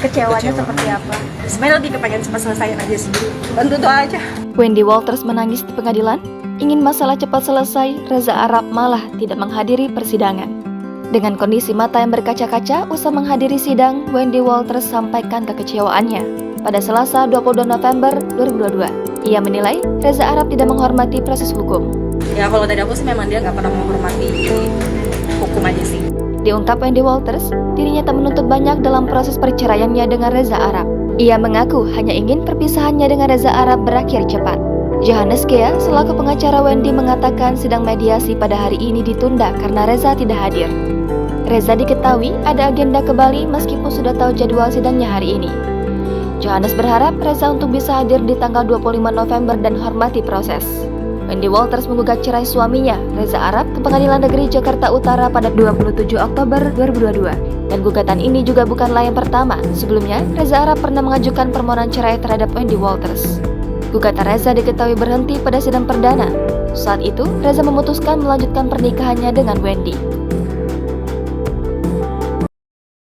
Kecewanya seperti apa? Sebenarnya lebih kepengen cepat selesaiin aja sih. Bantu doa aja. Wendy Walters menangis di pengadilan, ingin masalah cepat selesai. Reza Arab malah tidak menghadiri persidangan. Dengan kondisi mata yang berkaca-kaca usai menghadiri sidang, Wendy Walters sampaikan kekecewaannya. Pada Selasa 22 November 2022, ia menilai Reza Arab tidak menghormati proses hukum. Ya kalau dari aku sih memang dia nggak pernah menghormati hukum aja sih. Diungkap Wendy Walters, dirinya tak menuntut banyak dalam proses perceraiannya dengan Reza Arab. Ia mengaku hanya ingin perpisahannya dengan Reza Arab berakhir cepat. Johannes Kea, selaku pengacara Wendy, mengatakan sidang mediasi pada hari ini ditunda karena Reza tidak hadir. Reza diketahui ada agenda ke Bali meskipun sudah tahu jadwal sidangnya hari ini. Johannes berharap Reza untuk bisa hadir di tanggal 25 November dan hormati proses. Wendy Walters menggugat cerai suaminya, Reza Arab, ke Pengadilan Negeri Jakarta Utara pada 27 Oktober 2022. Dan gugatan ini juga bukanlah yang pertama. Sebelumnya, Reza Arab pernah mengajukan permohonan cerai terhadap Wendy Walters. Gugatan Reza diketahui berhenti pada sidang perdana. Saat itu, Reza memutuskan melanjutkan pernikahannya dengan Wendy.